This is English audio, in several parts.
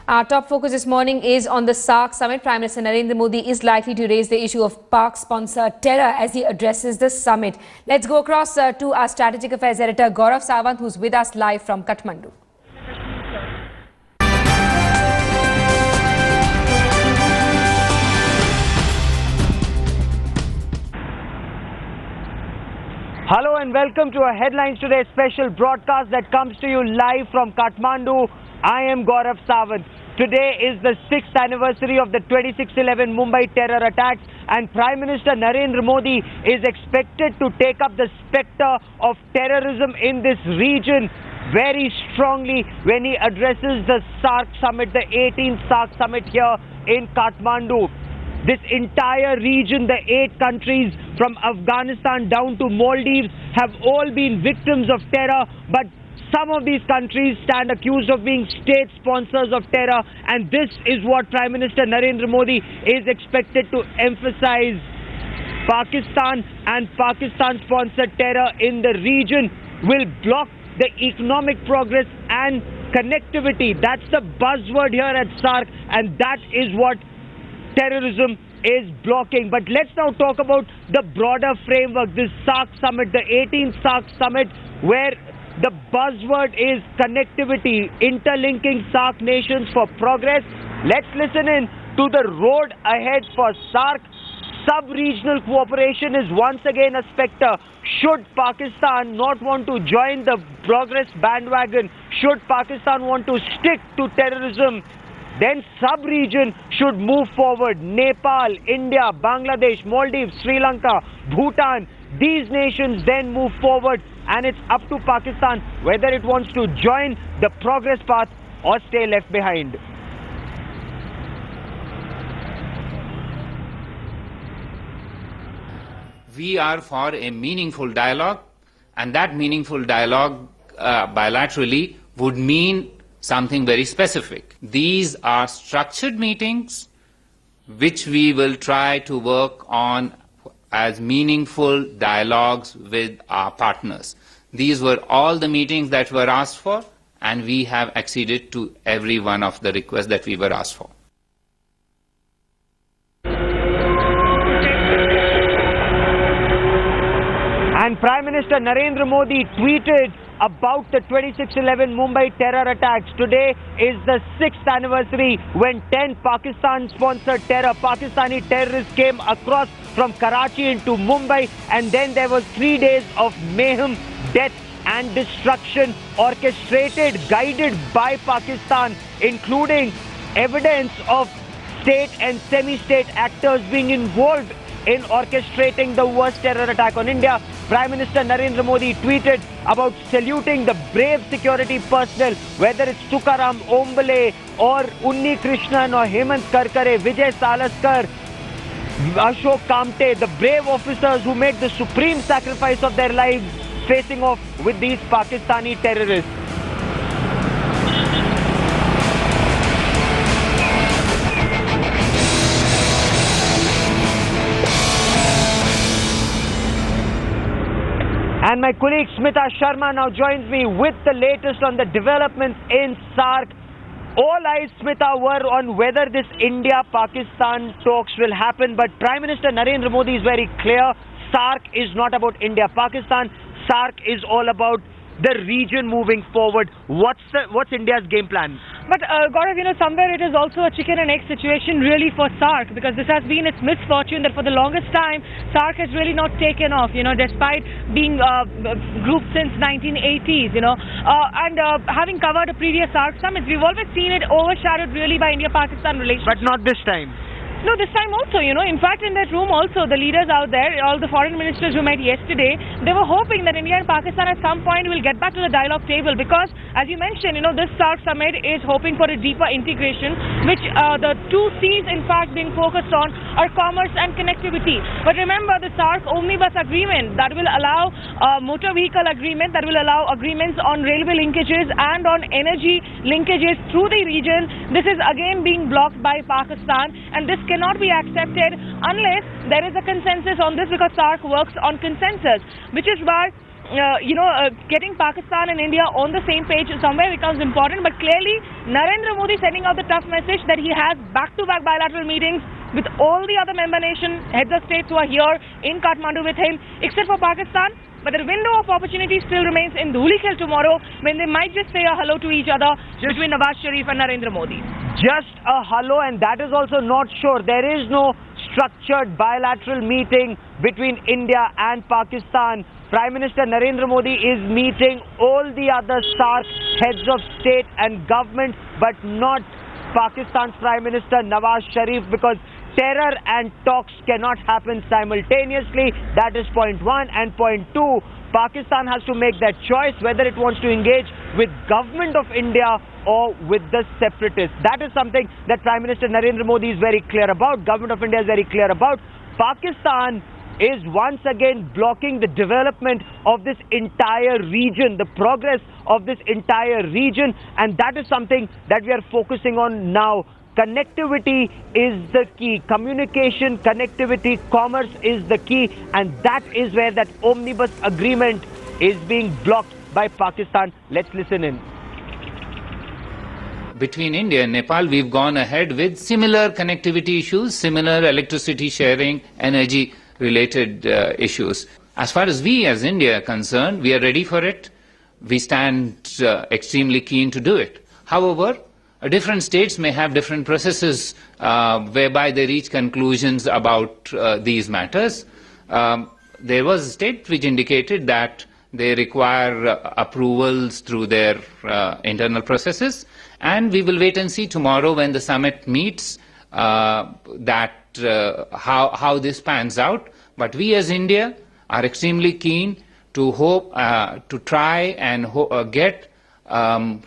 Our top focus this morning is on the SAARC Summit. Prime Minister Narendra Modi is likely to raise the issue of Pak-sponsored terror as he addresses the summit. Let's go across to our Strategic Affairs Editor Gaurav Sawant, who's with us live from Kathmandu. Hello and welcome to our Headlines Today special broadcast that comes to you live from Kathmandu. I am Gaurav Sawant. Today is the 6th anniversary of the 26/11 Mumbai terror attacks, and Prime Minister Narendra Modi is expected to take up the spectre of terrorism in this region very strongly when he addresses the SAARC Summit, the 18th SAARC Summit here in Kathmandu. This entire region, the 8 countries from Afghanistan down to Maldives, have all been victims of terror, but some of these countries stand accused of being state sponsors of terror, and this is what Prime Minister Narendra Modi is expected to emphasize. Pakistan and Pakistan-sponsored terror in the region will block the economic progress and connectivity. That's the buzzword here at SAARC, and that is what terrorism is blocking. But let's now talk about the broader framework, this SAARC Summit, the 18th SAARC Summit, where the buzzword is connectivity, interlinking SAARC nations for progress. Let's listen in to the road ahead for SAARC. Sub-regional cooperation is once again a spectre. Should Pakistan not want to join the progress bandwagon, should Pakistan want to stick to terrorism, then sub-region should move forward. Nepal, India, Bangladesh, Maldives, Sri Lanka, Bhutan, these nations then move forward, and it's up to Pakistan whether it wants to join the progress path or stay left behind. We are for a meaningful dialogue, and that meaningful dialogue bilaterally would mean something very specific. These are structured meetings which we will try to work on as meaningful dialogues with our partners. These were all the meetings that were asked for, and we have acceded to every one of the requests that we were asked for. And Prime Minister Narendra Modi tweeted about the 26/11 Mumbai terror attacks. Today is the 6th anniversary when 10 Pakistan-sponsored Pakistani terrorists came across from Karachi into Mumbai, and then there was 3 days of mayhem, death and destruction orchestrated, guided by Pakistan, including evidence of state and semi-state actors being involved in orchestrating the worst terror attack on India. Prime Minister Narendra Modi tweeted about saluting the brave security personnel, whether it's Tukaram Ombale or Unni Krishnan or Hemant Karkare, Vijay Salaskar, Ashok Kamte, the brave officers who made the supreme sacrifice of their lives facing off with these Pakistani terrorists. And my colleague Smita Sharma now joins me with the latest on the developments in SAARC. All eyes, Smita, were on whether this India-Pakistan talks will happen, but Prime Minister Narendra Modi is very clear. SAARC is not about India-Pakistan. SAARC is all about the region moving forward. What's India's game plan? But Gaurav, somewhere it is also a chicken and egg situation really for SAARC, because this has been its misfortune that for the longest time SAARC has really not taken off, despite being grouped since 1980s, and having covered a previous SAARC summit, we've always seen it overshadowed really by India-Pakistan relations. But not this time. No, this time also, in fact, in that room also, the leaders out there, all the foreign ministers who met yesterday, they were hoping that India and Pakistan at some point will get back to the dialogue table, because, as you mentioned, this SAARC summit is hoping for a deeper integration, which the 2 C's, in fact, being focused on are commerce and connectivity. But remember, the SAARC Omnibus Agreement, that will allow motor vehicle agreement, that will allow agreements on railway linkages and on energy linkages through the region. This is again being blocked by Pakistan, and this cannot be accepted unless there is a consensus on this, because SAARC works on consensus, which is why getting Pakistan and India on the same page somewhere becomes important. But clearly, Narendra Modi sending out the tough message that he has back-to-back bilateral meetings with all the other member nation heads of states who are here in Kathmandu with him, except for Pakistan. But the window of opportunity still remains in Dhulikhel tomorrow, when they might just say a hello to each other between Nawaz Sharif and Narendra Modi. Just a hello, and that is also not sure. There is no structured bilateral meeting between India and Pakistan. Prime Minister Narendra Modi is meeting all the other SAARC heads of state and government, but not Pakistan's Prime Minister Nawaz Sharif, because terror and talks cannot happen simultaneously. That is point one. And point two, Pakistan has to make that choice whether it wants to engage with government of India or with the separatists. That is something that Prime Minister Narendra Modi is very clear about. Government of India is very clear about. Pakistan is once again blocking the development of this entire region, the progress of this entire region, and that is something that we are focusing on now. Connectivity is the key. Communication, connectivity, commerce is the key, and that is where that omnibus agreement is being blocked by Pakistan. Let's listen in. Between India and Nepal, we've gone ahead with similar connectivity issues, similar electricity sharing, energy related issues. As far as we as India are concerned, we are ready for it. We stand extremely keen to do it. However, different states may have different processes whereby they reach conclusions about these matters. There was a state which indicated that they require approvals through their internal processes, and we will wait and see tomorrow when the summit meets how this pans out. But we as India are extremely keen to try and get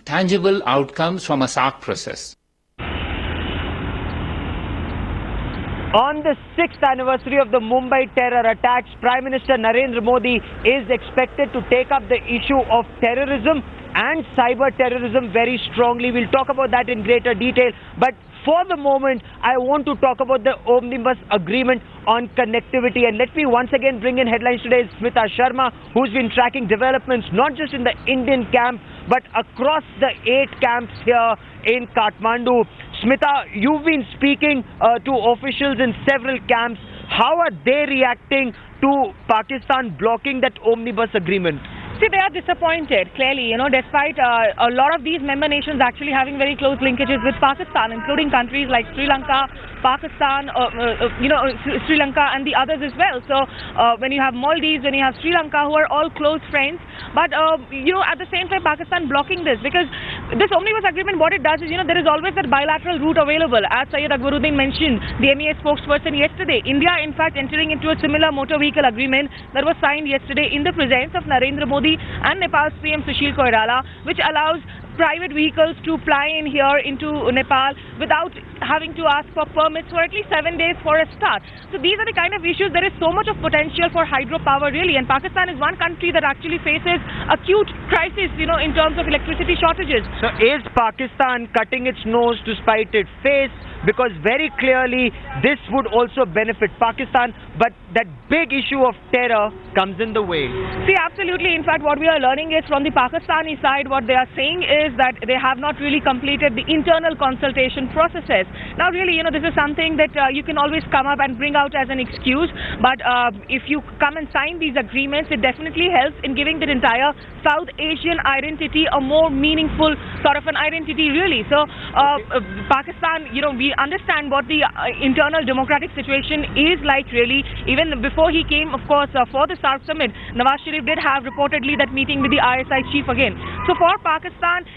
tangible outcomes from a SAARC process. On the 6th anniversary of the Mumbai terror attacks, Prime Minister Narendra Modi is expected to take up the issue of terrorism and cyber terrorism very strongly. We'll talk about that in greater detail. But for the moment, I want to talk about the omnibus agreement on connectivity. And let me once again bring in headlines today. Smita Sharma, who's been tracking developments not just in the Indian camp, but across the 8 camps here in Kathmandu. Smita, you've been speaking to officials in several camps. How are they reacting to Pakistan blocking that omnibus agreement? See, they are disappointed, clearly, despite a lot of these member nations actually having very close linkages with Pakistan, including countries like Sri Lanka, Pakistan, Sri Lanka and the others as well. So when you have Maldives, when you have Sri Lanka, who are all close friends, but at the same time Pakistan blocking this, because this omnibus agreement, what it does is, there is always that bilateral route available. As Syed Akbaruddin mentioned, the MEA spokesperson yesterday, India in fact entering into a similar motor vehicle agreement that was signed yesterday in the presence of Narendra Modi and Nepal's PM Sushil Koirala, which allows private vehicles to fly in here into Nepal without having to ask for permits for at least 7 days for a start. So these are the kind of issues. There is so much of potential for hydropower really, and Pakistan is one country that actually faces acute crisis, in terms of electricity shortages. So is Pakistan cutting its nose to spite its face? Because very clearly this would also benefit Pakistan, but that big issue of terror comes in the way. See, absolutely. In fact, what we are learning is from the Pakistani side, what they are saying is that they have not really completed the internal consultation processes. Now really, this is something that you can always come up and bring out as an excuse, but if you come and sign these agreements, it definitely helps in giving the entire South Asian identity a more meaningful sort of an identity really. So Pakistan, we understand what the internal democratic situation is like really. Even before he came, of course, for the SAARC Summit, Nawaz Sharif did have reportedly that meeting with the ISI chief again. So for Pakistan,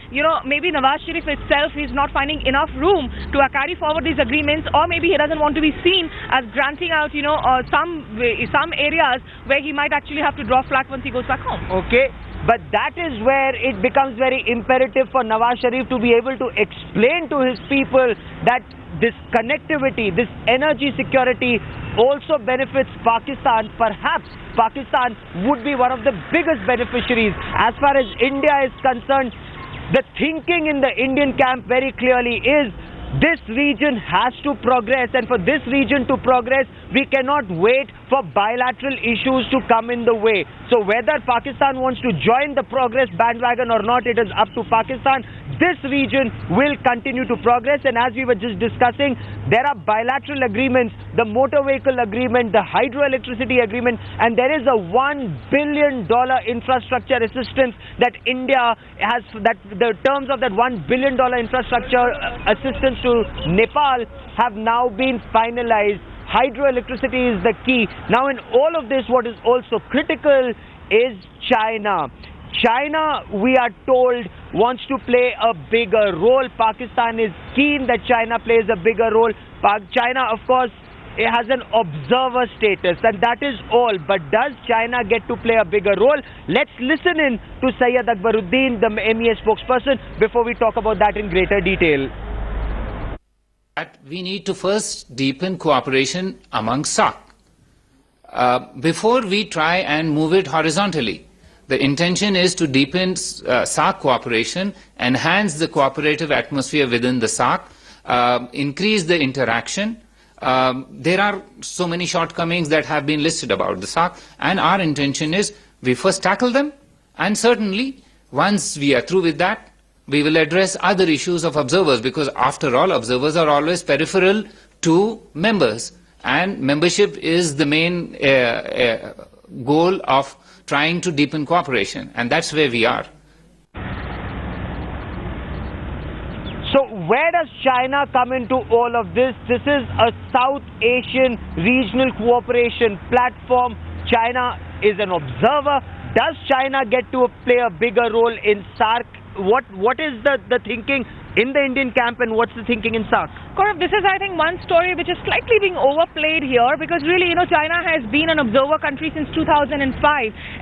maybe Nawaz Sharif itself is not finding enough room to carry forward these agreements, or maybe he doesn't want to be seen as granting out, some areas where he might actually have to draw flag once he goes back home. Okay. But that is where it becomes very imperative for Nawaz Sharif to be able to explain to his people that this connectivity, this energy security also benefits Pakistan. Perhaps Pakistan would be one of the biggest beneficiaries. As far as India is concerned, the thinking in the Indian camp very clearly is This region has to progress, and for this region to progress, we cannot wait for bilateral issues to come in the way. So whether Pakistan wants to join the progress bandwagon or not, it is up to Pakistan. This region will continue to progress, and as we were just discussing, there are bilateral agreements, the motor vehicle agreement, the hydroelectricity agreement, and there is a $1 billion infrastructure assistance that India has, that the terms of that $1 billion infrastructure assistance to Nepal have now been finalized. Hydroelectricity is the key. Now in all of this, what is also critical is China. China, we are told, wants to play a bigger role. Pakistan is keen that China plays a bigger role. China, of course, it has an observer status, and that is all. But does China get to play a bigger role? Let's listen in to Syed Akbaruddin, the MEA spokesperson, before we talk about that in greater detail. We need to first deepen cooperation among SAARC before we try and move it horizontally. The intention is to deepen SAARC cooperation, enhance the cooperative atmosphere within the SAARC, increase the interaction. There are so many shortcomings that have been listed about the SAARC, and our intention is we first tackle them, and certainly once we are through with that, we will address other issues of observers, because after all, observers are always peripheral to members, and membership is the main goal of trying to deepen cooperation, and that's where we are. So where does China come into all of this? This is a South Asian regional cooperation platform. China is an observer. Does China get to play a bigger role in SAARC? What is the thinking in the Indian camp, and what's the thinking in SAARC? Gaurav, this is, I think, one story which is slightly being overplayed here, because really, China has been an observer country since 2005,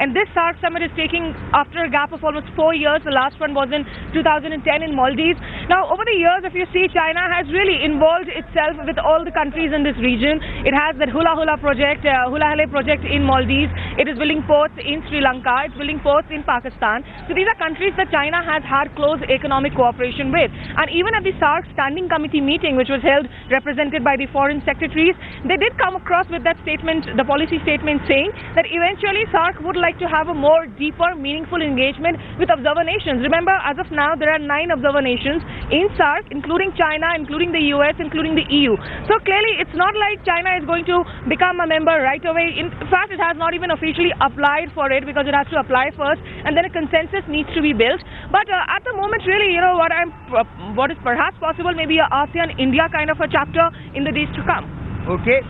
and this SAARC summit is taking after a gap of almost 4 years. The last one was in 2010 in Maldives. Now, over the years, if you see, China has really involved itself with all the countries in this region. It has that Hula Hula project, Hula Hale project in Maldives. It is building ports in Sri Lanka. It's building ports in Pakistan. So these are countries that China has had close economic cooperation with. And even at the SAARC Standing Committee meeting, which was held represented by the foreign secretaries, they did come across with that statement, the policy statement, saying that eventually SAARC would like to have a more deeper, meaningful engagement with observer nations. Remember, as of now, there are 9 observer nations in SAARC, including China, including the US, including the EU. So clearly, it's not like China is going to become a member right away. In fact, it has not even officially applied for it, because it has to apply first, and then a consensus needs to be built. But at the moment, really, what is perhaps possible, maybe a ASEAN-India kind of a chapter in the days to come. Okay.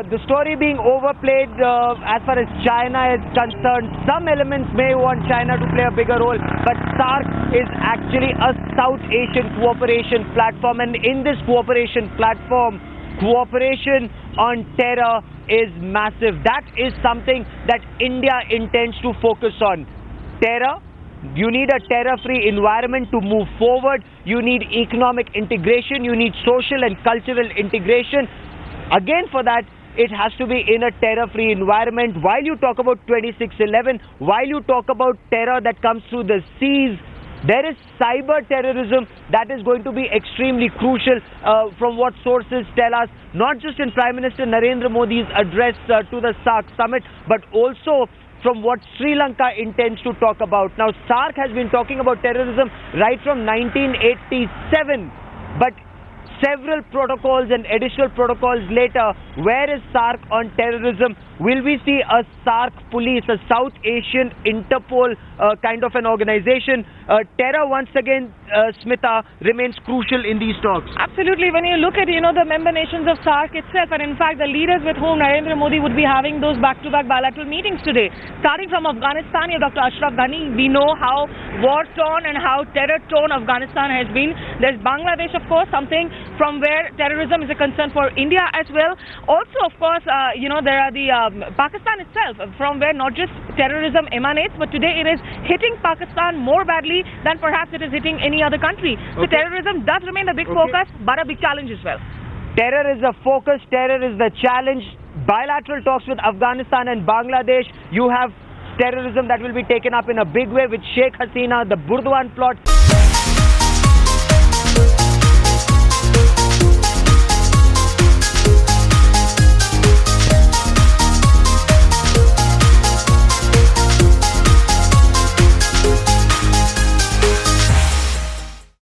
The story being overplayed as far as China is concerned. Some elements may want China to play a bigger role, but SAARC is actually a South Asian cooperation platform, and in this cooperation platform, cooperation on terror is massive. That is something that India intends to focus on. Terror. You need a terror-free environment to move forward. You need economic integration. You need social and cultural integration. Again, for that, it has to be in a terror-free environment. While you talk about 26/11, while you talk about terror that comes through the seas, there is cyber terrorism that is going to be extremely crucial from what sources tell us, not just in Prime Minister Narendra Modi's address to the SAARC summit, but also from what Sri Lanka intends to talk about. Now, SAARC has been talking about terrorism right from 1987, but several protocols and additional protocols later, where is SAARC on terrorism? Will we see a SAARC police, a South Asian Interpol kind of an organization? Terror, once again, Smita, remains crucial in these talks. Absolutely. When you look at, the member nations of SAARC itself, and in fact the leaders with whom Narendra Modi would be having those back-to-back bilateral meetings today, starting from Afghanistan, Dr. Ashraf Ghani, we know how war-torn and how terror-torn Afghanistan has been. There's Bangladesh, of course, something from where terrorism is a concern for India as well. Also, of course, there are the Pakistan itself, from where not just terrorism emanates, but today it is hitting Pakistan more badly than perhaps it is hitting any other country. So terrorism does remain a big focus, but a big challenge as well. Terror is the focus, terror is the challenge. Bilateral talks with Afghanistan and Bangladesh. You have terrorism that will be taken up in a big way with Sheikh Hasina, the Burdwan plot.